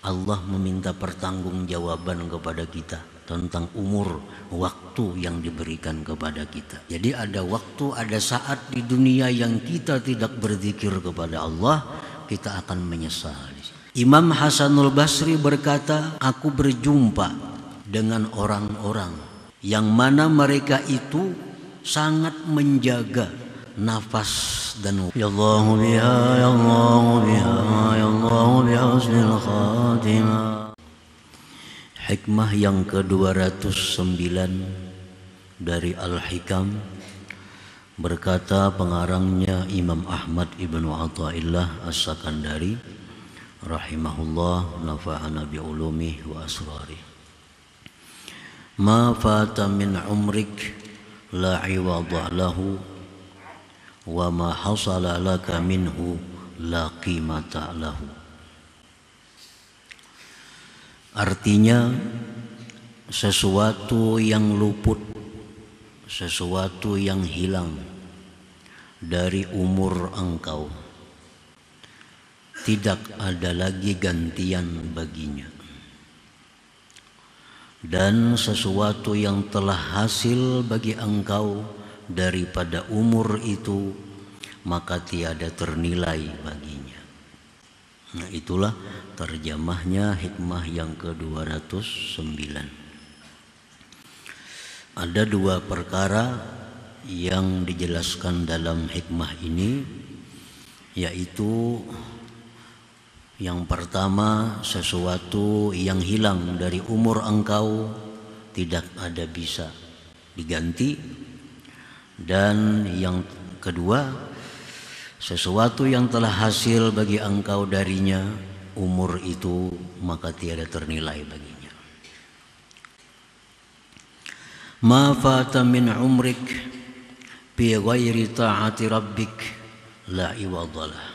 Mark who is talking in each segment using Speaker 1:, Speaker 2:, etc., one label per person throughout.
Speaker 1: Allah meminta pertanggungjawaban kepada kita tentang umur, waktu yang diberikan kepada kita. Jadi ada waktu, ada saat di dunia yang kita tidak berzikir kepada Allah, kita akan menyesal. Imam Hasanul Basri berkata, aku berjumpa dengan orang-orang yang mana mereka itu sangat menjaga nafas dan ya Allahu biha ya Allahu biha ya Allahu biha husnul khatimah. Hikmah yang ke-209 dari Al-Hikam, berkata pengarangnya Imam Ahmad ibnu Athaillah As-Sakandari rahimahullah, nafa'ana bi ulumih wa asrarih. Ma fata min umrik la iwada lahu wa ma hasala laka minhu la qimata lahu. Artinya, sesuatu yang luput, sesuatu yang hilang dari umur engkau, tidak ada lagi gantian baginya. Dan sesuatu yang telah hasil bagi engkau daripada umur itu, maka tiada ternilai baginya. Nah, itulah terjemahnya hikmah yang ke-209. Ada dua perkara yang dijelaskan dalam hikmah ini, yaitu yang pertama, sesuatu yang hilang dari umur engkau tidak ada bisa diganti. Dan yang kedua, sesuatu yang telah hasil bagi engkau darinya umur itu, maka tiada ternilai baginya. Ma fata min umrik bi ghairi ta'ati rabbik la iwadalah.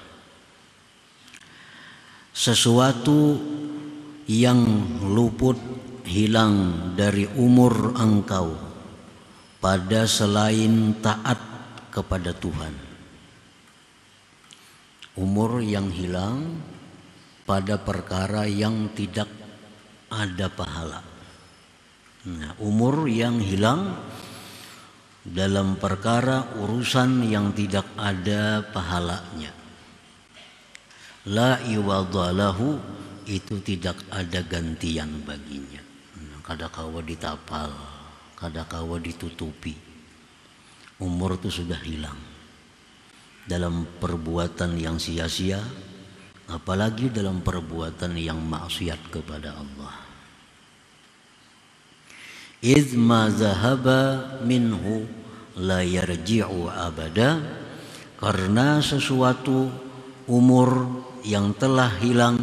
Speaker 1: Sesuatu yang luput, hilang dari umur engkau pada selain taat kepada Tuhan. Umur yang hilang pada perkara yang tidak ada pahala. Nah, umur yang hilang dalam perkara urusan yang tidak ada pahalanya. La iwadalahu, itu tidak ada gantian baginya. Kadakawa ditapal, kadakawa ditutupi. Umur itu sudah hilang dalam perbuatan yang sia-sia, apalagi dalam perbuatan yang maksiat kepada Allah. Idz ma zahaba minhu la yarji'u abada, karena sesuatu umur yang telah hilang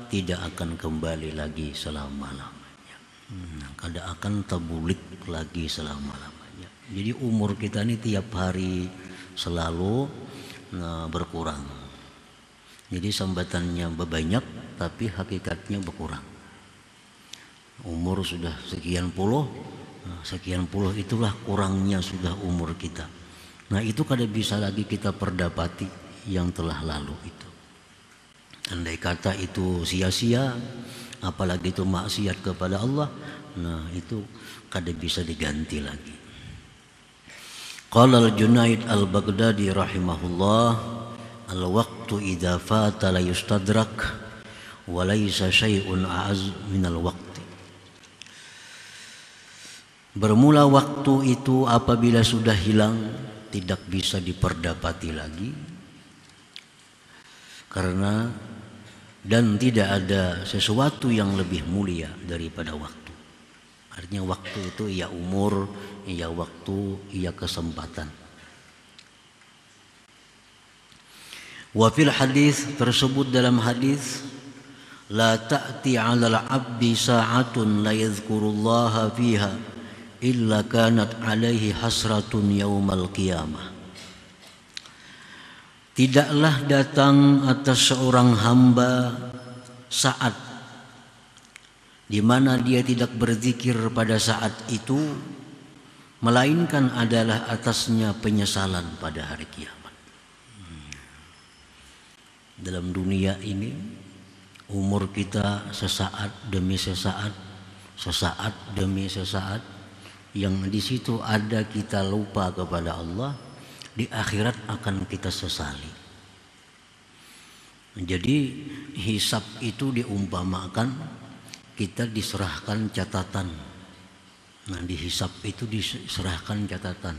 Speaker 1: tidak akan kembali lagi selama-lamanya. Kada akan tabulik lagi selama-lamanya. Jadi umur kita ini tiap hari selalu berkurang. Jadi sambatannya banyak tapi hakikatnya berkurang. Umur sudah sekian puluh itulah kurangnya sudah umur kita. Nah, itu kada bisa lagi kita perdapati yang telah lalu itu. Andai kata itu sia-sia, apalagi itu maksiat kepada Allah, nah itu kada bisa diganti lagi. Qala al-Junaid al-Baghdadi rahimahullah, al-waqtu idza fata la yustadrak wa laysa syai'un a'az minal waqti. Bermula waktu itu apabila sudah hilang, tidak bisa diperdapati lagi. Karena dan tidak ada sesuatu yang lebih mulia daripada waktu. Artinya waktu itu ya umur, ya waktu, ya kesempatan. Wa fil hadis, tersebut dalam hadis, la ta'ti 'alal 'abdi sa'atun la yadhkurullaha fiha illa kanat 'alaihi hasratun yaumal qiyamah. Tidaklah datang atas seorang hamba saat di mana dia tidak berzikir pada saat itu, melainkan adalah atasnya penyesalan pada hari kiamat. Dalam dunia ini Umur kita sesaat demi sesaat, sesaat demi sesaat, yang di situ ada kita lupa kepada Allah, di akhirat akan kita sesali. Jadi hisab itu diumpamakan kita diserahkan catatan. Nah, di hisab itu diserahkan catatan.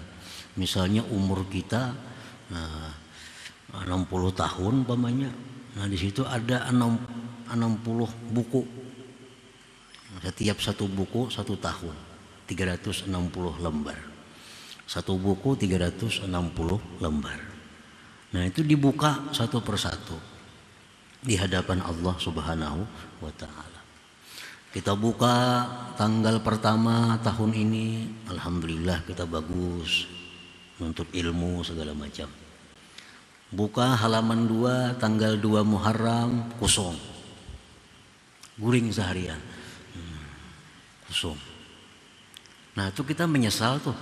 Speaker 1: Misalnya umur kita 60 tahun umpamanya. Nah, di situ ada 60 buku. Setiap satu buku 1 tahun, 360 lembar. Satu buku 360 lembar. Nah, itu dibuka satu persatu di hadapan Allah Subhanahu wa taala. Kita buka tanggal pertama tahun ini, alhamdulillah kita bagus, nuntut ilmu segala macam. Buka halaman 2 tanggal 2 Muharram, kosong. Guring seharian. Kosong. Nah, itu kita menyesal tuh.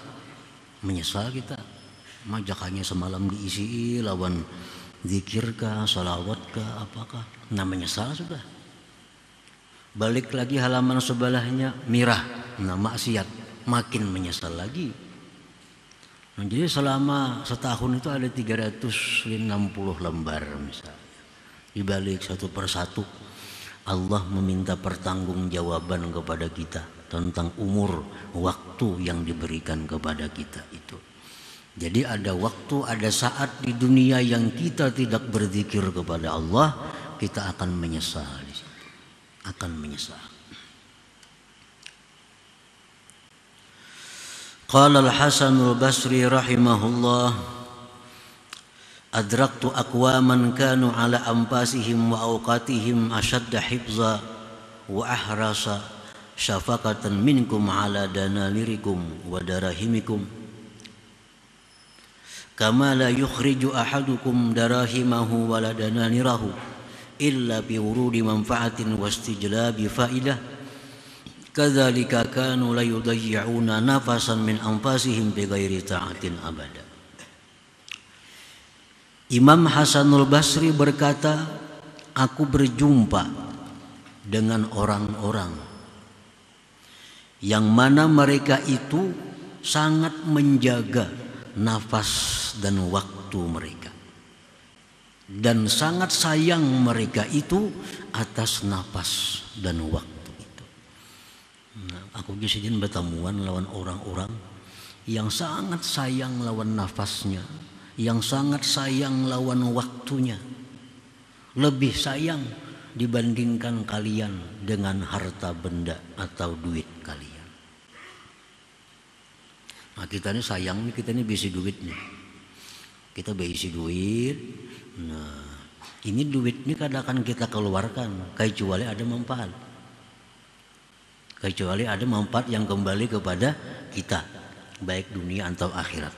Speaker 1: Menyesal kita. Majakannya semalam diisi lawan zikirkah, salawatkah, apakah. Nah, menyesal sudah. Balik lagi halaman sebelahnya, mirah. Nah, maksiat. Makin menyesal lagi. Nah, jadi selama setahun itu ada 360 lembar misalnya. Dibalik satu persatu, Allah meminta pertanggungjawaban kepada kita tentang umur, waktu yang diberikan kepada kita itu. Jadi ada waktu, ada saat di dunia yang kita tidak berzikir kepada Allah, kita akan menyesal di situ. Akan menyesal. Qala al-Hasan al-Basri rahimahullah, adraktu aqwaman kanu ala anfasihim wa awqatihim ashadda hifza wa ahrasa syafaqatan minkum ala dananirikum wa darahimikum kama la yukhriju ahadukum darahimahu wa la dananirahu illa bi wurudi manfaatin wa istijlabi faidah kadzalika kanu la yudayyi'una nafasan min anfasihim bighairi ta'atin abada. Imam Hasanul Basri berkata, aku berjumpa dengan orang-orang yang mana mereka itu sangat menjaga nafas dan waktu mereka, dan sangat sayang mereka itu atas nafas dan waktu itu. Nah, aku disini bertemuan lawan orang-orang yang sangat sayang lawan nafasnya, yang sangat sayang lawan waktunya, lebih sayang dibandingkan kalian dengan harta benda atau duit kalian. Nah, kita ini sayang nih, kita ini bisi duit nih. Kita bisi duit. Nah, ini duit ini kadang akan kita keluarkan kecuali ada manfaat. Kecuali ada manfaat yang kembali kepada kita, baik dunia atau akhirat.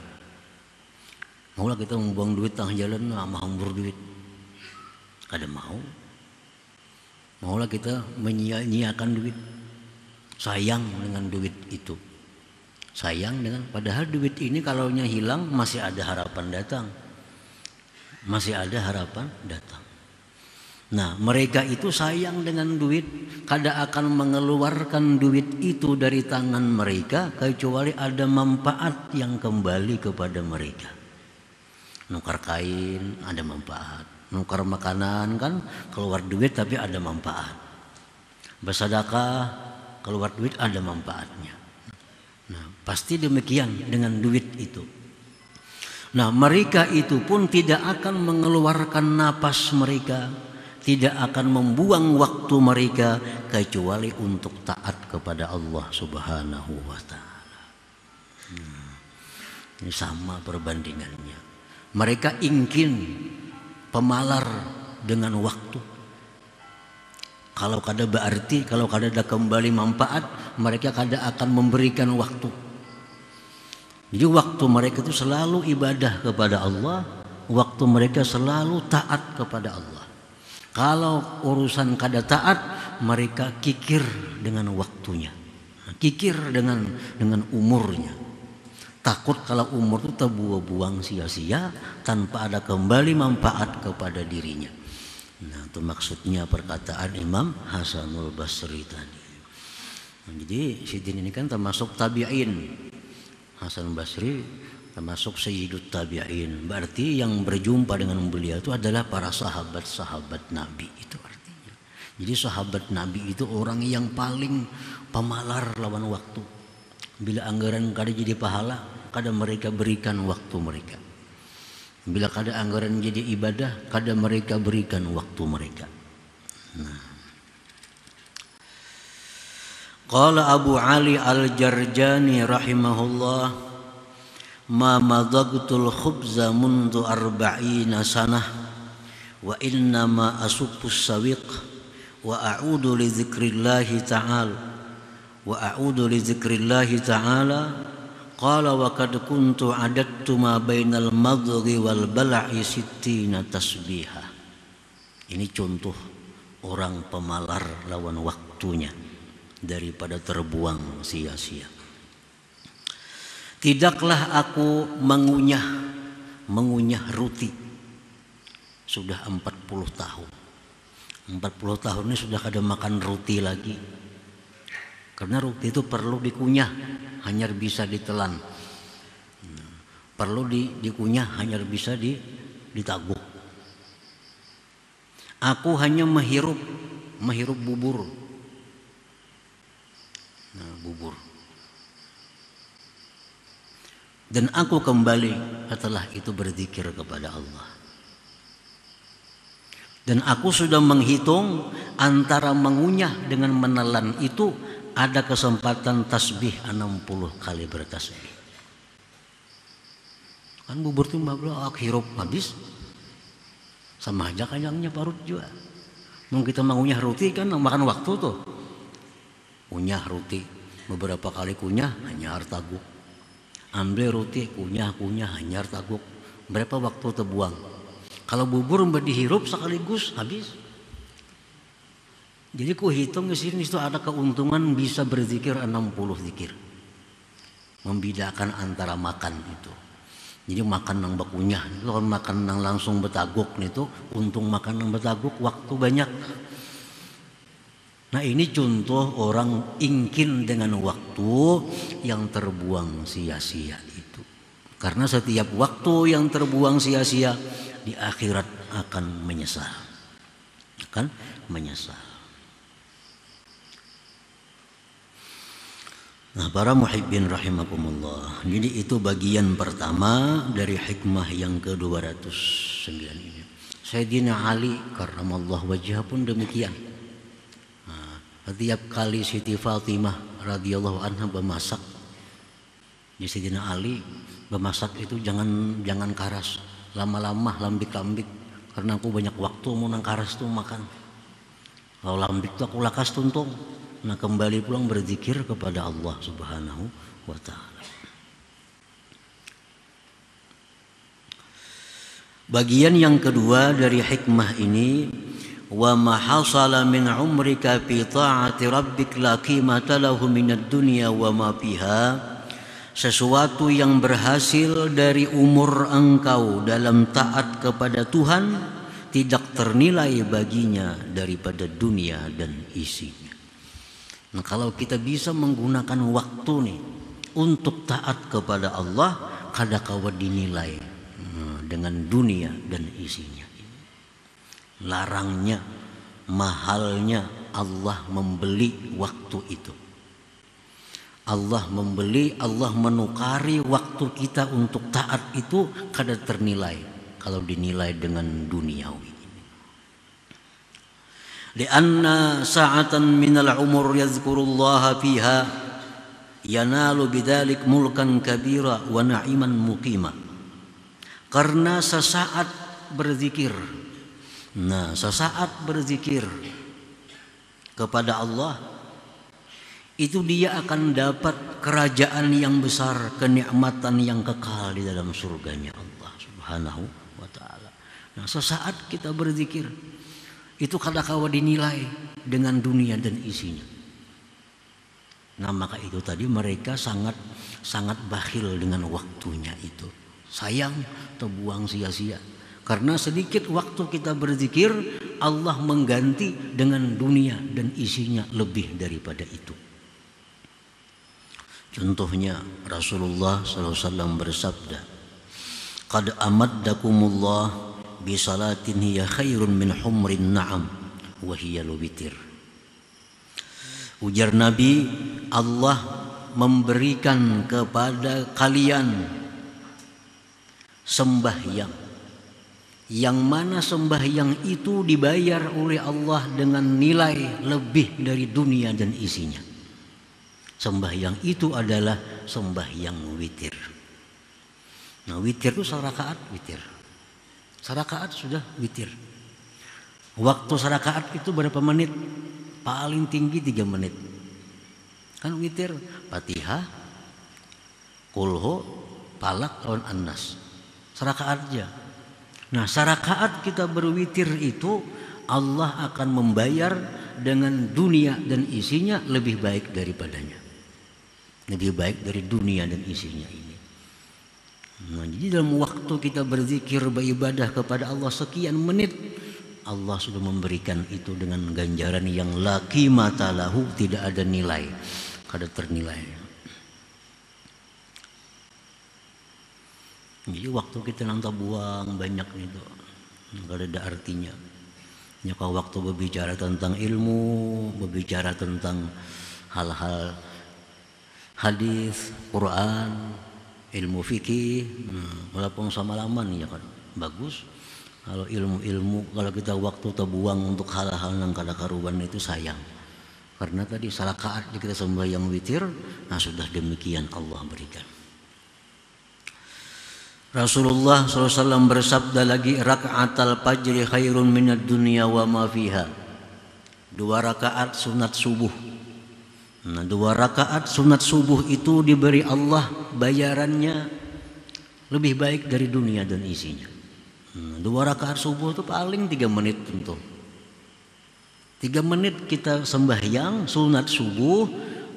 Speaker 1: Maulah kita membuang duit tengah jalan, hambur duit. Kada mau. Maulah kita menyia-nyiakan duit. Sayang dengan duit itu. Sayang dengan, padahal duit ini kalau hilang masih ada harapan datang. Masih ada harapan datang. Nah, mereka itu sayang dengan duit, kada akan mengeluarkan duit itu dari tangan mereka kecuali ada manfaat yang kembali kepada mereka. Nukar kain ada manfaat, nukar makanan kan keluar duit tapi ada manfaat. Bersedekah keluar duit ada manfaatnya. Nah, pasti demikian dengan duit itu. Nah, mereka itu pun tidak akan mengeluarkan napas mereka, tidak akan membuang waktu mereka kecuali untuk taat kepada Allah Subhanahu wa taala. Ini sama perbandingannya. Mereka ingin pemalar dengan waktu. Kalau kada berarti, kalau kada ada kembali manfaat, mereka kada akan memberikan waktu. Jadi waktu mereka itu selalu ibadah kepada Allah, waktu mereka selalu taat kepada Allah. Kalau urusan kada taat, mereka kikir dengan waktunya, kikir dengan umurnya. Takut kalau umur itu terbuang-buang sia-sia tanpa ada kembali manfaat kepada dirinya. Nah, itu maksudnya perkataan Imam Hasanul Basri tadi. Nah, jadi Sidin ini kan termasuk tabi'in. Hasan Basri termasuk Sayyidut Tabi'in. Berarti yang berjumpa dengan beliau itu adalah para sahabat-sahabat Nabi, itu artinya. Jadi sahabat Nabi itu orang yang paling pemalar lawan waktu. Bila anggaran kada jadi pahala, kada mereka berikan waktu mereka. Bila kada anggaran jadi ibadah, kada mereka berikan waktu mereka. Nah. Qala Abu Ali Al-Jarjani rahimahullah, ma madagtul khubza mundu arba'ina sanah wa innama asubus sawiq wa a'udu li dzikrillahi ta'ala wa a'udu li dzikrillahi ta'ala. Qala wa kad kuntu adattu ma bainal madghi wal bal'i sittina tasbihah. Ini contoh orang pemalar lawan waktunya daripada terbuang sia-sia. Tidaklah aku mengunyah roti sudah 40 tahun. 40 tahun ini sudah kada makan roti lagi. Karena roti itu perlu dikunyah, hanya bisa ditelan. Perlu dikunyah, hanya bisa ditaguk. Aku hanya menghirup bubur. Nah, bubur. Dan aku kembali setelah itu berzikir kepada Allah. Dan aku sudah menghitung antara mengunyah dengan menelan itu ada kesempatan tasbih 60 kali bertasbih. Kan bubur itu bablah hirup habis. Sama aja kayaknya parut juga. Mau kita mengunyah roti kan makan waktu tuh. Kunyah roti beberapa kali kunyah hanya hartaguk. Ambil roti kunyah hanya hartaguk. Berapa waktu terbuang? Kalau bubur mbak dihirup sekaligus habis. Jadi ku hitung di sini itu ada keuntungan bisa berzikir 60 zikir. Membedakan antara makan itu. Jadi makan nang bakunyah, kalau makan nang langsung betaguk itu untung makan nang betaguk waktu banyak. Nah ini contoh orang ingkin dengan waktu yang terbuang sia-sia itu. Karena setiap waktu yang terbuang sia-sia di akhirat akan menyesal. Akan menyesal. Nah para muhibbin rahimakumullah. Jadi itu bagian pertama dari hikmah yang ke-209 ini. Sayyidina Ali karramallahu wajhah pun demikian. Setiap kali Siti Fatimah radhiyallahu anha bermasak, di Sayyidina Ali bermasak itu jangan karas, lama-lama lambik-lambik karena aku banyak waktu mau nang karas tuh makan. Kalau lambik tuh aku lakas tuntung. Nah kembali pulang berzikir kepada Allah Subhanahu wa ta'ala. Bagian yang kedua dari hikmah ini, wa ma hasala min umrika fi ta'ati rabbik la qimata lahu minad dunya wa ma fiha. Sesuatu yang berhasil dari umur engkau dalam taat kepada Tuhan tidak ternilai baginya daripada dunia dan isinya. Nah kalau kita bisa menggunakan waktu nih untuk taat kepada Allah, kada kawa dinilai dengan dunia dan isinya. Larangnya, mahalnya Allah membeli waktu itu. Allah membeli, Allah menukari waktu kita untuk taat itu kada ternilai kalau dinilai dengan duniawi. Lianna sa'atan minal umur yazkurullaha fiha yanalu bidzalik mulkan kabira wa na'iman muqima. Karena sesaat berzikir. Nah, sesaat berzikir kepada Allah itu dia akan dapat kerajaan yang besar, kenikmatan yang kekal di dalam surganya Allah Subhanahu wa ta'ala. Nah, sesaat kita berzikir itu kada kawa dinilai dengan dunia dan isinya. Nah maka itu tadi mereka sangat bakhil dengan waktunya itu. Sayang terbuang sia-sia. Karena sedikit waktu kita berzikir, Allah mengganti dengan dunia dan isinya lebih daripada itu. Contohnya Rasulullah SAW bersabda, "Qad amaddakumullah bi salatin hiya khairun min humrin na'am wa hiya witir." Ujar Nabi, Allah memberikan kepada kalian sembahyang, yang mana sembahyang itu dibayar oleh Allah dengan nilai lebih dari dunia dan isinya. Sembahyang itu adalah sembahyang witir. Nah, witir itu sarakaat witir. Sarakaat sudah witir. Waktu sarakaat itu berapa menit? Paling tinggi 3 menit. Kan witir, Fatihah, Qulhu, Falaq lawan An-Nas. Sarakaat aja. Nah, sarakaat kita berwitir itu Allah akan membayar dengan dunia dan isinya lebih baik daripadanya. Lebih baik dari dunia dan isinya ini. Nah, jadi dalam waktu kita berzikir beribadah kepada Allah sekian menit, Allah sudah memberikan itu dengan ganjaran yang la qimata lahu, tidak ada nilai, kada ternilai. Jadi waktu kita nanta buang banyak itu, kada ada artinya. Ya, kalau waktu berbicara tentang ilmu, berbicara tentang hal-hal hadis, Quran, ilmu fikih, walaupun sama laman ya kan bagus. Kalau ilmu-ilmu, kalau kita waktu terbuang untuk hal-hal yang kada karuban itu sayang. Karena tadi sarakaat kita sembahyang witir, nah sudah demikian Allah berikan. Rasulullah SAW bersabda lagi, raka'atal fajri khairun minad dunya wa ma fiha. 2 rakaat sunat subuh. Nah, 2 rakaat sunat subuh itu diberi Allah bayarannya lebih baik dari dunia dan isinya. 2 rakaat subuh itu paling 3 menit tentu. 3 menit kita sembahyang sunat subuh,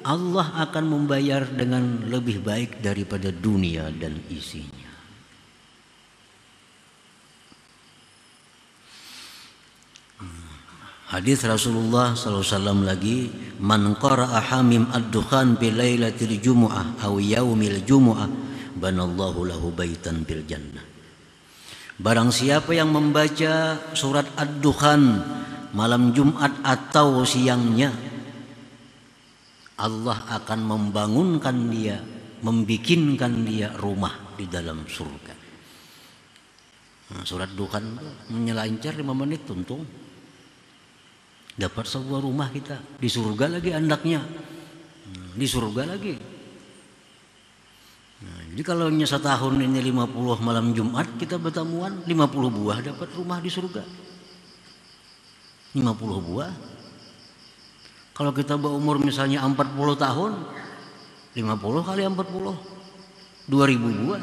Speaker 1: Allah akan membayar dengan lebih baik daripada dunia dan isinya. Hadis Rasulullah SAW lagi, man qara'a hamim ad-dukhan bi lailatil jumu'ah aw yaumil jumu'ah banallahu lahu baitan bil jannah. Barang siapa yang membaca surat ad-dukhan malam Jumat atau siangnya, Allah akan membangunkan dia, membikinkan dia rumah di dalam surga. Nah, surat dukhan menyelancar 5 menit tuntung. Dapat sebuah rumah kita di surga lagi andaknya, di surga lagi. Nah, jadi kalau setahun ini 50 malam Jumat kita bertemuan, 50 buah dapat rumah di surga. 50 buah. Kalau kita berumur misalnya 40 tahun, 50 kali 40, 2000 buah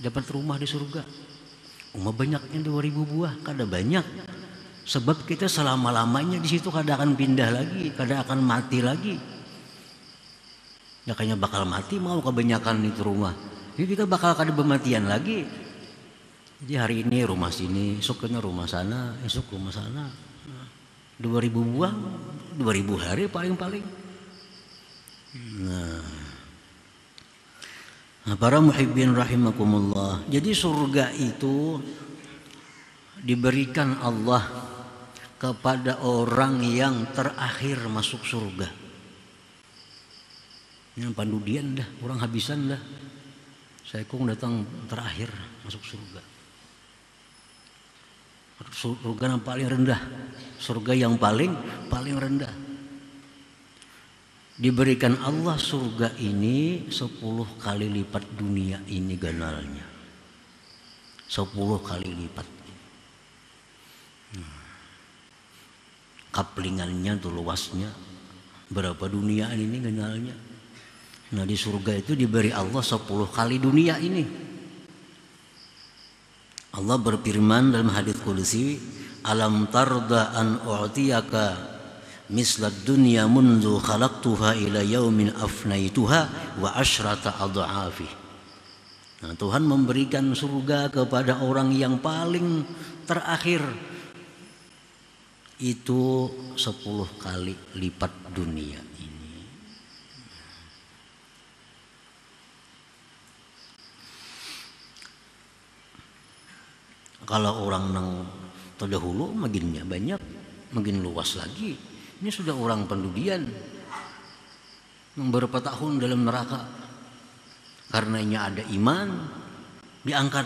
Speaker 1: dapat rumah di surga. Banyaknya 2000 buah, kada banyak. Sebab kita selama-lamanya di situ kada akan pindah lagi, kada akan mati lagi. Ya kayaknya bakal mati mau kebanyakan itu rumah. Jadi kita bakal kada bermatian lagi. Jadi hari ini rumah sini, esoknya rumah sana, esok rumah sana. 2000 buah, 2000 hari paling-paling. Nah, para muhibbin rahimakumullah. Jadi surga itu diberikan Allah kepada orang yang terakhir masuk surga. Yang pandudian dah, orang habisan dah. Saya kong datang terakhir masuk surga. Surga yang paling rendah, surga yang paling rendah. Diberikan Allah surga ini 10 kali lipat dunia ini ganalnya. 10 kali lipat. Kaplingannya tuh luasnya berapa dunia ini ganalnya. Nah, di surga itu diberi Allah 10 kali dunia ini. Allah berfirman dalam hadits qudsi, alam tarda an u'tiyaka mislad dunya mundu khalaqtuha ila yaumin afnaituha wa asyrata adha'afi. Nah, Tuhan memberikan surga kepada orang yang paling terakhir itu 10 kali lipat dunia ini. Kalau orang nang terdahulu makinnya banyak, makin luas lagi. Ini sudah orang pendudian yang beberapa tahun dalam neraka. Karenanya ada iman, diangkat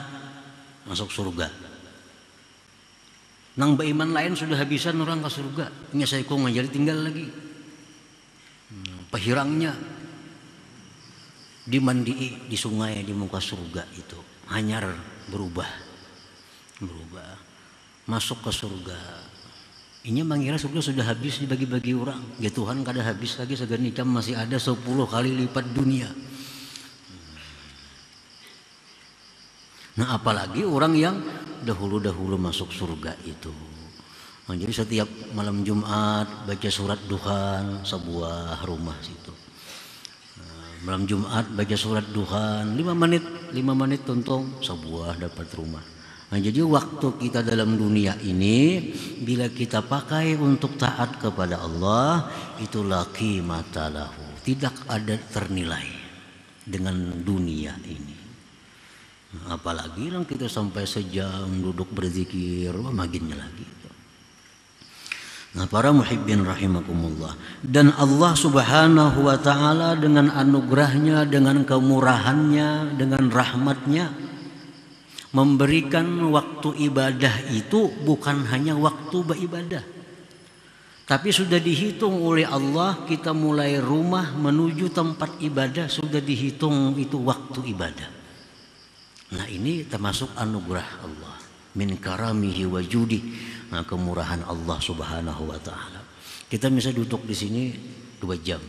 Speaker 1: masuk surga. Nang beriman lain sudah habisan orang ke surga. Nya saya kok ngajari tinggal lagi. Pahirangnya dimandii di sungai di muka surga itu. Hanyar berubah. Masuk ke surga. Ini mengira surga sudah habis dibagi-bagi orang. Ya Tuhan kada habis lagi segani jam masih ada 10 kali lipat dunia. Nah apalagi orang yang dahulu-dahulu masuk surga itu. Nah, jadi setiap malam Jumat baca surat Duhan sebuah rumah situ. Nah, malam Jumat baca surat Duhan 5 menit tonton sebuah dapat rumah. Nah jadi waktu kita dalam dunia ini bila kita pakai untuk taat kepada Allah itu laki matalahu, tidak ada ternilai dengan dunia ini. Apalagi yang kita sampai sejam duduk berzikir, makinnya lagi. Nah para muhibbin rahimakumullah, dan Allah subhanahu wa ta'ala dengan anugerahnya, dengan kemurahannya, dengan rahmatnya memberikan waktu ibadah itu bukan hanya waktu beribadah, tapi sudah dihitung oleh Allah. Kita mulai rumah menuju tempat ibadah sudah dihitung itu waktu ibadah. Nah ini termasuk anugerah Allah, min karamihi wa judi. Nah kemurahan Allah subhanahu wa ta'ala. Kita bisa duduk di sini 2 jam.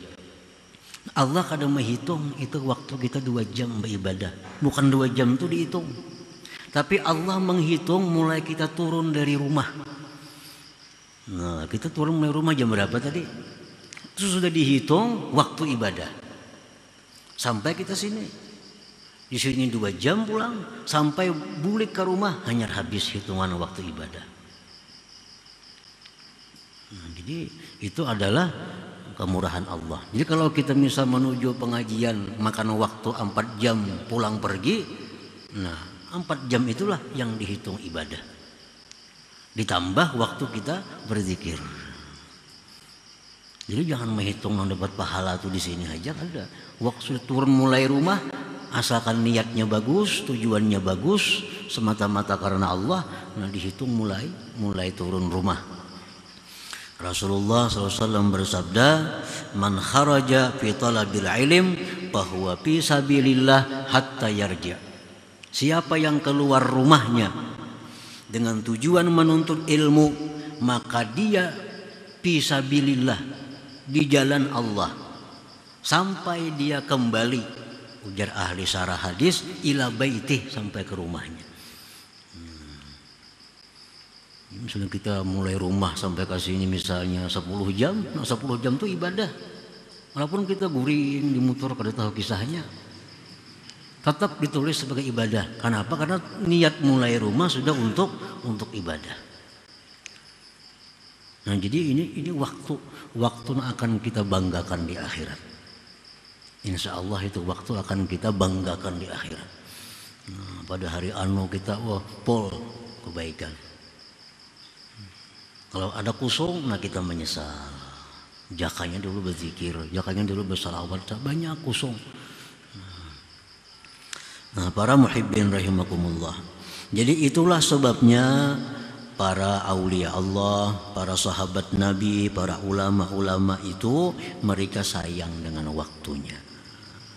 Speaker 1: Allah kadang menghitung itu waktu kita 2 jam beribadah. Bukan 2 jam itu dihitung, tapi Allah menghitung mulai kita turun dari rumah. Nah kita turun dari rumah jam berapa tadi? Itu sudah dihitung waktu ibadah. Sampai kita sini. Di sini 2 jam pulang, sampai balik ke rumah hanya habis hitungan waktu ibadah. Nah, jadi itu adalah kemurahan Allah. Jadi kalau kita misal menuju pengajian makan waktu 4 jam pulang pergi, nah 4 jam itulah yang dihitung ibadah. Ditambah waktu kita berzikir. Jadi jangan menghitung mendapat pahala tuh di sini aja ada. Waktu turun mulai rumah, asalkan niatnya bagus, tujuannya bagus, semata-mata karena Allah, nah dihitung mulai turun rumah. Rasulullah SAW bersabda, man kharaja fi talabil ilm fahuwa fi sabilillah hatta yarja. Siapa yang keluar rumahnya dengan tujuan menuntut ilmu, maka dia fi sabilillah, di jalan Allah, sampai dia kembali. Ujar ahli syarah hadis, ila baitih, sampai ke rumahnya. Misalnya kita mulai rumah sampai ke sini misalnya 10 jam, nah 10 jam itu ibadah. Walaupun kita guring di motor kada tahu kisahnya, tetap ditulis sebagai ibadah. Kenapa? Karena niat mulai rumah sudah untuk ibadah. Nah jadi ini waktu yang akan kita banggakan di akhirat. Insya Allah itu waktu akan kita banggakan di akhirat. Nah, pada hari anu kita pol kebaikan. Kalau ada kusung, nah kita menyesal. Jakanya dulu berzikir, jakanya dulu bersalawat, banyak kusung. Nah para muhibbin rahimakumullah. Jadi itulah sebabnya para aulia Allah, para sahabat Nabi, para ulama-ulama itu mereka sayang dengan waktunya.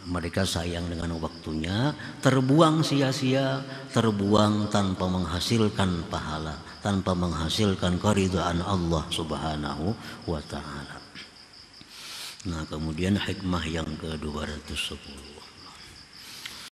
Speaker 1: Mereka sayang dengan waktunya, terbuang sia-sia, terbuang tanpa menghasilkan pahala, tanpa menghasilkan keridhaan Allah subhanahu wa ta'ala. Nah kemudian hikmah yang ke-210.